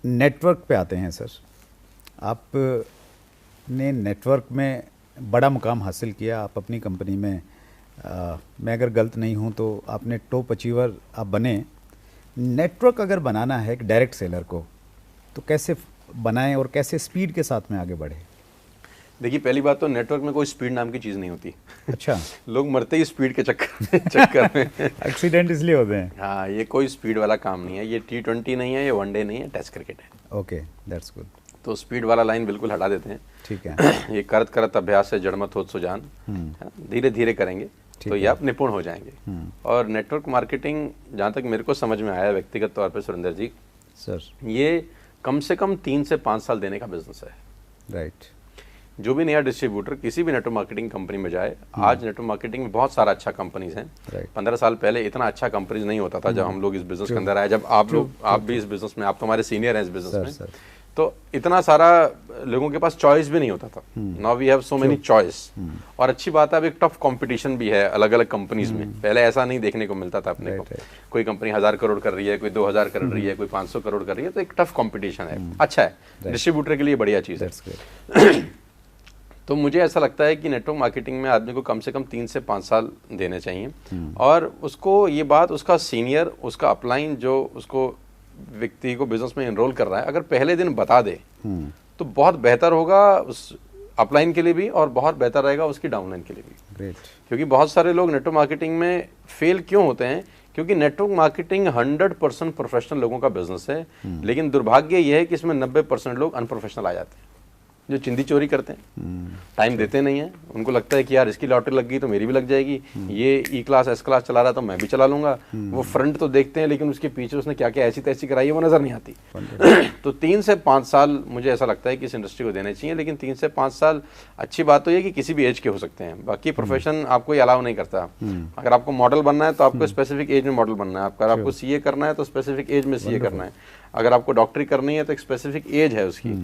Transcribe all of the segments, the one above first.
Network पे आते हैं सर। आपने नेटवर्क में बड़ा मुकाम हासिल किया। आप अपनी कंपनी में मैं अगर गलत नहीं हूँ तो आपने टॉप अचीवर आप बने। नेटवर्क अगर बनाना है एक डायरेक्ट सेलर को तो कैसे बनाएं और कैसे स्पीड के साथ में आगे बढ़े? देखिए, पहली बात तो नेटवर्क में कोई स्पीड नाम की चीज़ नहीं होती। अच्छा। लोग मरते ही स्पीड के चक्कर में एक्सीडेंट इसलिए होते हैं। हाँ, ये कोई स्पीड वाला काम नहीं है। ये T20 नहीं है, ये वनडे नहीं है, टेस्ट क्रिकेट है। Okay, that's good. तो स्पीड वाला लाइन बिल्कुल हटा देते हैं। ठीक है। ये करत करत अभ्यास से जड़मत होत सुजान, धीरे धीरे करेंगे तो ये आप निपुण हो जाएंगे। और नेटवर्क मार्केटिंग जहाँ तक मेरे को समझ में आया व्यक्तिगत तौर पे सुरेंद्र जी सर, ये कम से कम 3 से 5 साल देने का बिजनेस है। राइट। जो भी नया डिस्ट्रीब्यूटर किसी भी नेटवर्क मार्केटिंग कंपनी में जाए, आज नेटवर्क मार्केटिंग में बहुत सारा अच्छा कंपनीज हैं। 15 साल पहले इतना अच्छा कंपनीज नहीं होता था जब हम लोग इस बिजनेस के अंदर आए। जब आप भी इस बिजनेस में, आप तो हमारे सीनियर हैं इस बिजनेस में, तो इतना सारा लोगों के पास चॉइस भी नहीं होता था। Now we have so many choice. और अच्छी बात है, अब एक टफ कंपटीशन भी है अलग अलग कंपनीज में। पहले ऐसा नहीं देखने को मिलता था अपने को। कोई कंपनी 1000 करोड़ कर रही है, कोई 2000 कर रही है, कोई 500 करोड़ कर रही है, तो एक टफ कंपटीशन है। अच्छा है, डिस्ट्रीब्यूटर के लिए बढ़िया चीज़ है। तो मुझे ऐसा लगता है कि नेटवर्क मार्केटिंग में आदमी को कम से कम 3 से 5 साल देने चाहिए। और उसको ये बात उसका सीनियर, उसका अपलाइन जो उसको व्यक्ति को बिजनेस में एनरोल कर रहा है, अगर पहले दिन बता दे तो बहुत बेहतर होगा उस अपलाइन के लिए भी, और बहुत बेहतर रहेगा उसकी डाउनलाइन के लिए भी। ग्रेट। क्योंकि बहुत सारे लोग नेटवर्क मार्केटिंग में फेल क्यों होते हैं? क्योंकि नेटवर्क मार्केटिंग 100% प्रोफेशनल लोगों का बिजनेस है। लेकिन दुर्भाग्य यह है कि इसमें 90% लोग अनप्रोफेशनल आ जाते हैं, जो चिंदी चोरी करते हैं, टाइम देते नहीं है। उनको लगता है कि यार इसकी लॉटरी लग गई तो मेरी भी लग जाएगी, ये E क्लास S क्लास चला रहा तो मैं भी चला लूंगा। वो फ्रंट तो देखते हैं लेकिन उसके पीछे उसने क्या क्या ऐसी तैसी कराई है वो नजर नहीं आती। तो 3 से 5 साल मुझे ऐसा लगता है कि इस इंडस्ट्री को देने चाहिए। लेकिन 3 से 5 साल अच्छी बात तो ये कि किसी भी एज के हो सकते हैं। बाकी प्रोफेशन आपको अलाउ नहीं करता। अगर आपको मॉडल बनना है तो आपको स्पेसिफिक एज में मॉडल बनना है। अगर आपको CA करना है तो स्पेसिफिक एज में CA करना है। अगर आपको डॉक्टरी करनी है तो एक स्पेसिफिक एज है उसकी।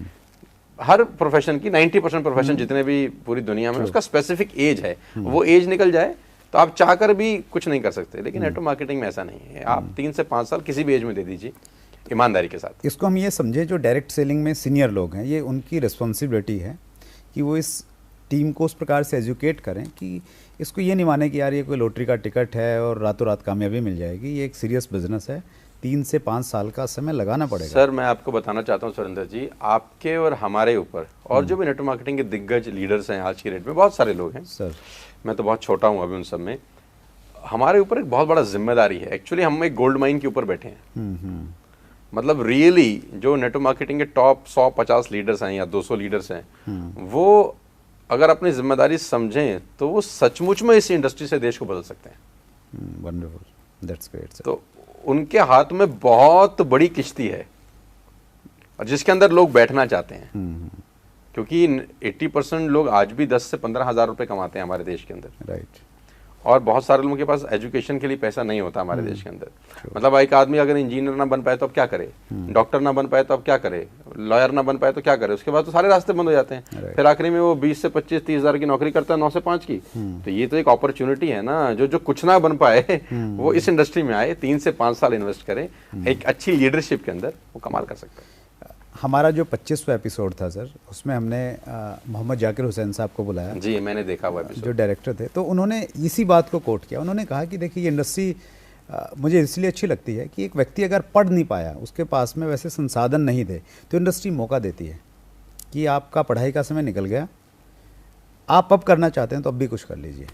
हर प्रोफेशन की 90% प्रोफेशन जितने भी पूरी दुनिया में, उसका स्पेसिफिक एज है। वो एज निकल जाए तो आप चाहकर भी कुछ नहीं कर सकते। लेकिन नेटवर्क मार्केटिंग में ऐसा नहीं है। आप 3 से 5 साल किसी भी एज में दे दीजिए ईमानदारी के साथ। इसको हम ये समझें, जो डायरेक्ट सेलिंग में सीनियर लोग हैं, ये उनकी रिस्पॉन्सिबिलिटी है कि वो इस टीम को उस प्रकार से एजुकेट करें कि इसको ये नहीं माने कि यार ये कोई लॉटरी का टिकट है और रातों रात कामयाबी मिल जाएगी। ये एक सीरियस बिजनेस है, 3 से 5 साल का समय लगाना पड़ेगा। सर, मैं आपको बताना चाहता हूँ सुरेंद्र जी, आपके और हमारे ऊपर और जो भी नेटवर्क मार्केटिंग के दिग्गज लीडर्स हैं आज की डेट में, बहुत सारे लोग हैं सर, मैं तो बहुत छोटा हूँ अभी उन सब में, हमारे ऊपर एक बहुत बड़ा जिम्मेदारी है। एक्चुअली हम एक गोल्ड माइन के ऊपर बैठे हैं। मतलब रियली जो नेटवर्क मार्केटिंग के टॉप 100-50 लीडर्स हैं या 200 लीडर्स हैं, वो अगर अपनी जिम्मेदारी समझें तो वो सचमुच में इस इंडस्ट्री से देश को बदल सकते हैं। Wonderful, that's great sir. तो उनके हाथ में बहुत बड़ी किश्ती है और जिसके अंदर लोग बैठना चाहते हैं। क्योंकि 80% लोग आज भी 10 से 15 हज़ार रुपए कमाते हैं हमारे देश के अंदर। राइट। और बहुत सारे लोगों के पास एजुकेशन के लिए पैसा नहीं होता हमारे देश के अंदर। मतलब एक आदमी अगर इंजीनियर ना बन पाए तो अब क्या करे, डॉक्टर ना बन पाए तो अब क्या करे, लॉयर ना बन पाए तो क्या करे, उसके बाद तो सारे रास्ते बंद हो जाते हैं। फिर आखिरी में वो 20 से 25-30 हज़ार की नौकरी करता है 9 से 5 की। तो ये तो एक अपॉर्चुनिटी है ना, जो कुछ ना बन पाए वो इस इंडस्ट्री में आए, 3 से 5 साल इन्वेस्ट करे एक अच्छी लीडरशिप के अंदर, वो कमाल कर सकता है। हमारा जो 25वां एपिसोड था सर, उसमें हमने मोहम्मद जाकिर हुसैन साहब को बुलाया। जी, मैंने देखा हुआ एपिसोड। जो डायरेक्टर थे, तो उन्होंने इसी बात को कोट किया। उन्होंने कहा कि देखिए ये इंडस्ट्री मुझे इसलिए अच्छी लगती है कि एक व्यक्ति अगर पढ़ नहीं पाया, उसके पास में वैसे संसाधन नहीं थे, तो इंडस्ट्री मौका देती है कि आपका पढ़ाई का समय निकल गया, आप अब करना चाहते हैं तो अब भी कुछ कर लीजिए।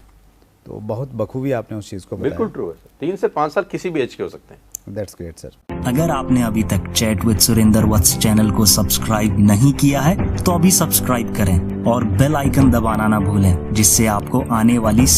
तो बहुत बखूबी आपने उस चीज़ को बताया। बिल्कुल ट्रू है सर। 3 से 5 साल किसी भी एज के हो सकते हैं। That's great sir. अगर आपने अभी तक chat with Surendra Vats channel को सब्सक्राइब नहीं किया है तो अभी सब्सक्राइब करें और बेल आइकन दबाना ना भूलें, जिससे आपको आने वाली